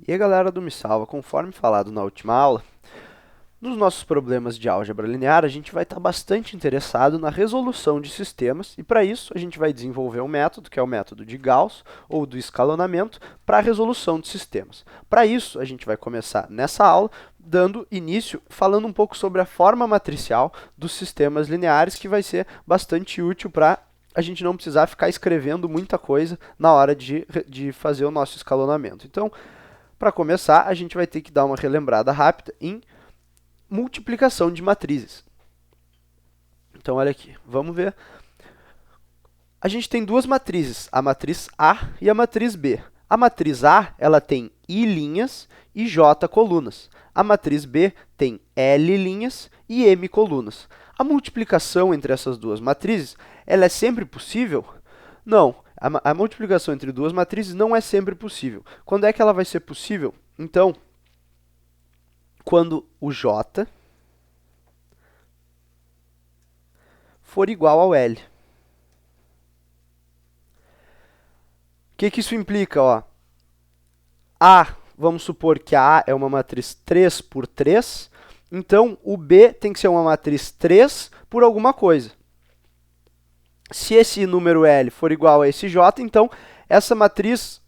E aí galera do Me Salva, conforme falado na última aula, nos nossos problemas de álgebra linear, a gente vai estar bastante interessado na resolução de sistemas e para isso a gente vai desenvolver um método, que é o método de Gauss ou do escalonamento, para a resolução de sistemas. Para isso, a gente vai começar nessa aula dando início falando um pouco sobre a forma matricial dos sistemas lineares, que vai ser bastante útil para a gente não precisar ficar escrevendo muita coisa na hora de fazer o nosso escalonamento. Então, para começar, a gente vai ter que dar uma relembrada rápida em multiplicação de matrizes. Então, olha aqui, vamos ver. A gente tem duas matrizes, a matriz A e a matriz B. A matriz A, ela tem I linhas e J colunas. A matriz B tem L linhas e M colunas. A multiplicação entre essas duas matrizes, ela é sempre possível? Não, a multiplicação entre duas matrizes não é sempre possível. Quando é que ela vai ser possível? Então, quando o J for igual ao L. O que isso implica? Ó? Vamos supor que a A é uma matriz 3 por 3, então o B tem que ser uma matriz 3 por alguma coisa. Se esse número L for igual a esse J, então essa matriz,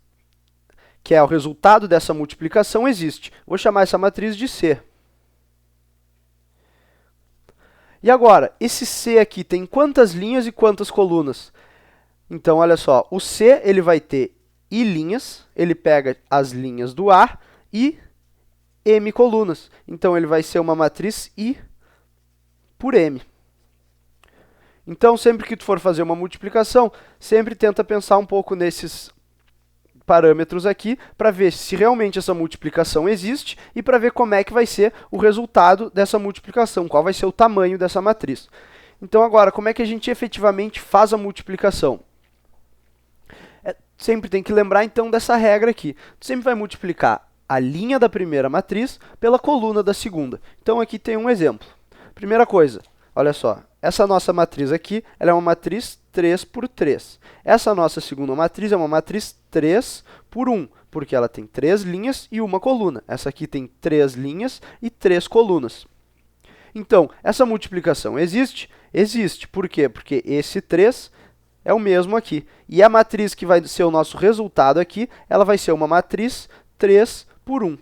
que é o resultado dessa multiplicação, existe. Vou chamar essa matriz de C. E agora, esse C aqui tem quantas linhas e quantas colunas? Então, olha só, o C ele vai ter I linhas, ele pega as linhas do A e M colunas. Então, ele vai ser uma matriz I por M. Então, sempre que tu for fazer uma multiplicação, sempre tenta pensar um pouco nesses parâmetros aqui para ver se realmente essa multiplicação existe e para ver como é que vai ser o resultado dessa multiplicação, qual vai ser o tamanho dessa matriz. Então, agora, como é que a gente efetivamente faz a multiplicação? Sempre tem que lembrar, então, dessa regra aqui. Tu sempre vai multiplicar a linha da primeira matriz pela coluna da segunda. Então, aqui tem um exemplo. Primeira coisa, olha só, essa nossa matriz aqui, ela é uma matriz 3 por 3. Essa nossa segunda matriz é uma matriz 3 por 1, porque ela tem 3 linhas e uma coluna. Essa aqui tem 3 linhas e 3 colunas. Então, essa multiplicação existe? Existe. Por quê? Porque esse 3 é o mesmo aqui. E a matriz que vai ser o nosso resultado aqui, ela vai ser uma matriz 3 por 1.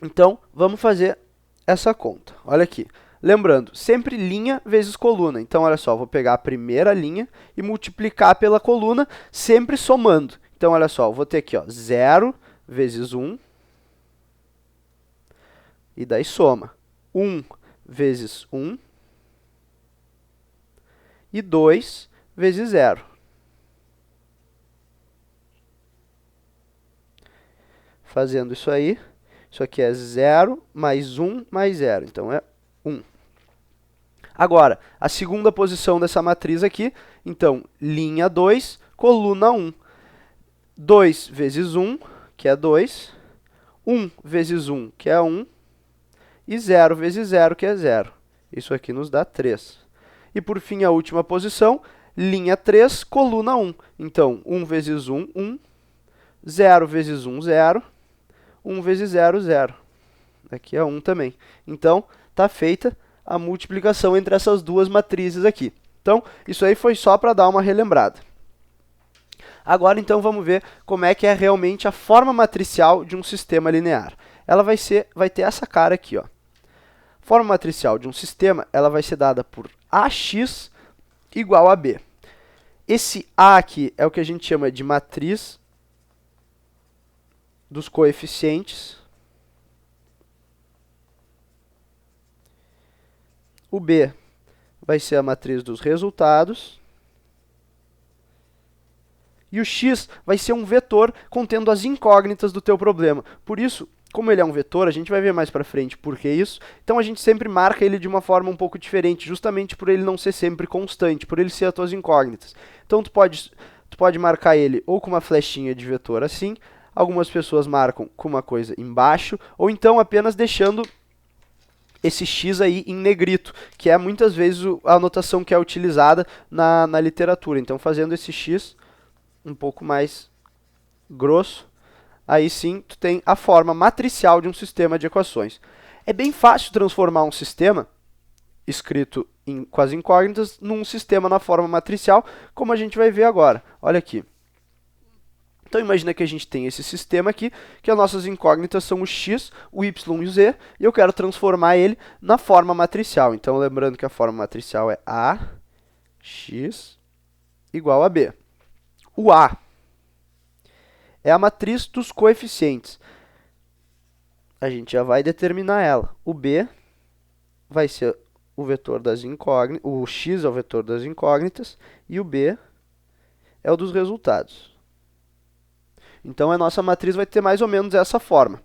Então, vamos fazer essa conta. Olha aqui. Lembrando, sempre linha vezes coluna. Então, olha só, vou pegar a primeira linha e multiplicar pela coluna, sempre somando. Então, olha só, eu vou ter aqui, ó, 0 vezes 1, e daí soma. 1 vezes 1, e 2 vezes 0. Fazendo isso aí, isso aqui é 0 mais 1 mais 0, então é 1. Agora, a segunda posição dessa matriz aqui, então, linha 2, coluna 1. 2 vezes 1, que é 2. 1 vezes 1, que é 1. E 0 vezes 0, que é 0. Isso aqui nos dá 3. E por fim, a última posição, linha 3, coluna 1. Então, 1 vezes 1, 1. 0 vezes 1, 0. 1 vezes 0, 0. Aqui é 1 também. Então, está feita a multiplicação entre essas duas matrizes aqui. Então, isso aí foi só para dar uma relembrada. Agora, então, vamos ver como é que é realmente a forma matricial de um sistema linear. Ela vai ter essa cara aqui, ó. Forma matricial de um sistema, ela vai ser dada por AX igual a B. Esse A aqui é o que a gente chama de matriz dos coeficientes. O B vai ser a matriz dos resultados. E o x vai ser um vetor contendo as incógnitas do teu problema. Por isso, como ele é um vetor, a gente vai ver mais para frente por que isso. Então, a gente sempre marca ele de uma forma um pouco diferente, justamente por ele não ser sempre constante, por ele ser as tuas incógnitas. Então, tu pode marcar ele ou com uma flechinha de vetor assim, algumas pessoas marcam com uma coisa embaixo, ou então apenas deixando esse x aí em negrito, que é muitas vezes a anotação que é utilizada na literatura. Então, fazendo esse x um pouco mais grosso, aí sim tu tem a forma matricial de um sistema de equações. É bem fácil transformar um sistema escrito com as incógnitas num sistema na forma matricial, como a gente vai ver agora. Olha aqui. Então imagina que a gente tem esse sistema aqui, que as nossas incógnitas são o x, o y e o z, e eu quero transformar ele na forma matricial. Então lembrando que a forma matricial é AX igual a B. O A é a matriz dos coeficientes. A gente já vai determinar ela. O B vai ser o vetor das incógnitas, o x é o vetor das incógnitas, e o B é o dos resultados. Então, a nossa matriz vai ter mais ou menos essa forma.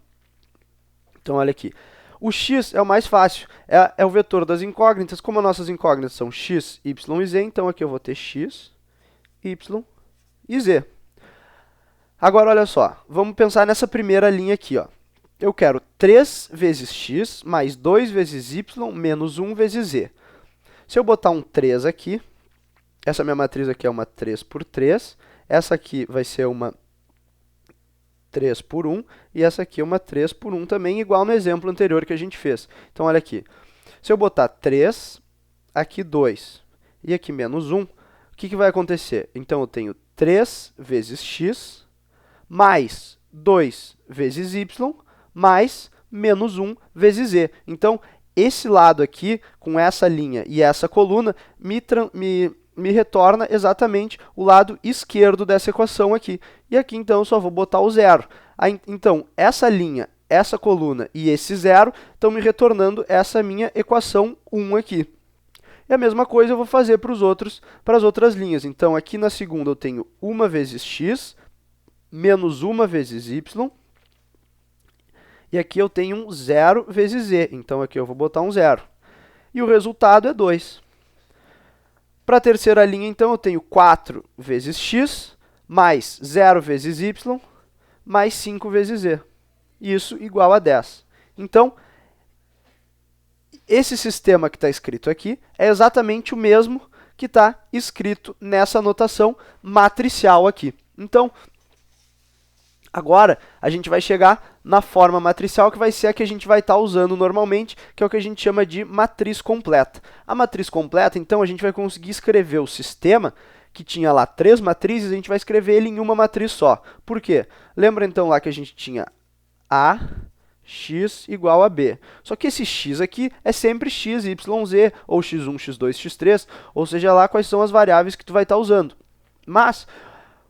Então, olha aqui. O x é o mais fácil, é o vetor das incógnitas. Como as nossas incógnitas são x, y e z, então aqui eu vou ter x, y e z. Agora, olha só, vamos pensar nessa primeira linha aqui, ó. Eu quero 3 vezes x mais 2 vezes y menos 1 vezes z. Se eu botar um 3 aqui, essa minha matriz aqui é uma 3 por 3, essa aqui vai ser uma 3 por 1, e essa aqui é uma 3 por 1 também, igual no exemplo anterior que a gente fez. Então, olha aqui. Se eu botar 3, aqui 2, e aqui menos 1, o que vai acontecer? Então, eu tenho 3 vezes x, mais 2 vezes y, mais menos 1 vezes z. Então, esse lado aqui, com essa linha e essa coluna, me retorna exatamente o lado esquerdo dessa equação aqui. E aqui, então, eu só vou botar o zero. Aí, então, essa linha, essa coluna e esse zero estão me retornando essa minha equação 1 aqui. E a mesma coisa eu vou fazer para as outras linhas. Então, aqui na segunda eu tenho 1 vezes x, menos 1 vezes y, e aqui eu tenho um 0 vezes z. Então, aqui eu vou botar um zero. E o resultado é 2. Para a terceira linha, então, eu tenho 4 vezes x, mais 0 vezes y, mais 5 vezes z. Isso igual a 10. Então, esse sistema que está escrito aqui é exatamente o mesmo que está escrito nessa notação matricial aqui. Então, agora, a gente vai chegar na forma matricial, que vai ser a que a gente vai estar usando normalmente, que é o que a gente chama de matriz completa. A matriz completa, então, a gente vai conseguir escrever o sistema, que tinha lá 3 matrizes, a gente vai escrever ele em uma matriz só. Por quê? Lembra, então, lá que a gente tinha A, x igual a b. Só que esse x aqui é sempre x, y, z, ou x1, x2, x3, ou seja lá quais são as variáveis que tu vai estar usando. Mas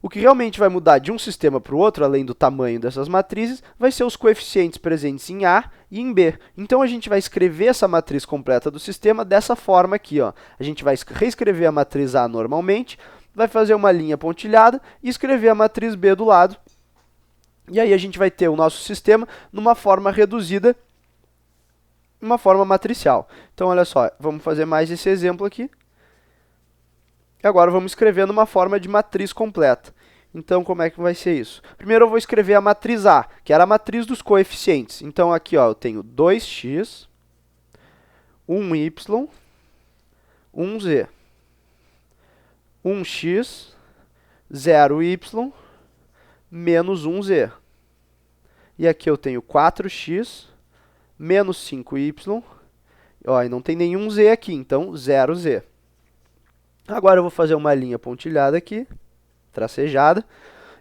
o que realmente vai mudar de um sistema para o outro, além do tamanho dessas matrizes, vai ser os coeficientes presentes em A e em B. Então, a gente vai escrever essa matriz completa do sistema dessa forma aqui, ó. A gente vai reescrever a matriz A normalmente, vai fazer uma linha pontilhada e escrever a matriz B do lado. E aí a gente vai ter o nosso sistema numa forma reduzida, uma forma matricial. Então, olha só, vamos fazer mais esse exemplo aqui. E agora vamos escrever numa forma de matriz completa. Então, como é que vai ser isso? Primeiro eu vou escrever a matriz A, que era a matriz dos coeficientes. Então, aqui ó, eu tenho 2x, 1y, 1z, 1x, 0y, menos 1z. E aqui eu tenho 4x, menos 5y, ó, e não tem nenhum z aqui, então 0z. Agora eu vou fazer uma linha pontilhada aqui, tracejada,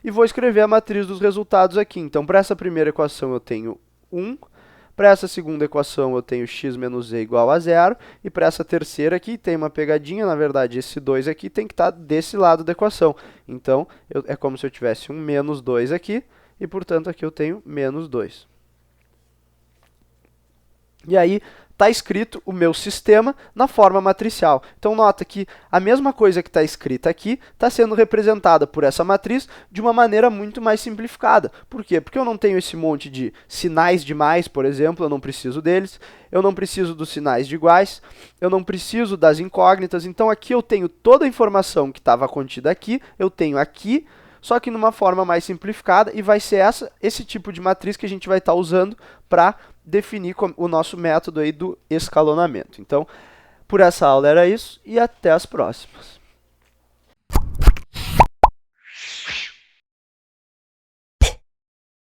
e vou escrever a matriz dos resultados aqui. Então, para essa primeira equação eu tenho 1, para essa segunda equação eu tenho x menos z igual a 0, e para essa terceira aqui tem uma pegadinha, na verdade esse 2 aqui tem que estar desse lado da equação. Então, é como se eu tivesse um menos 2 aqui, e portanto aqui eu tenho menos 2. E aí, está escrito o meu sistema na forma matricial. Então, nota que a mesma coisa que está escrita aqui está sendo representada por essa matriz de uma maneira muito mais simplificada. Por quê? Porque eu não tenho esse monte de sinais de mais, por exemplo, eu não preciso deles. Eu não preciso dos sinais de iguais. Eu não preciso das incógnitas. Então, aqui eu tenho toda a informação que estava contida aqui. Eu tenho aqui, só que numa forma mais simplificada. E vai ser esse tipo de matriz que a gente vai estar usando para definir o nosso método aí do escalonamento. Então, por essa aula era isso e até as próximas.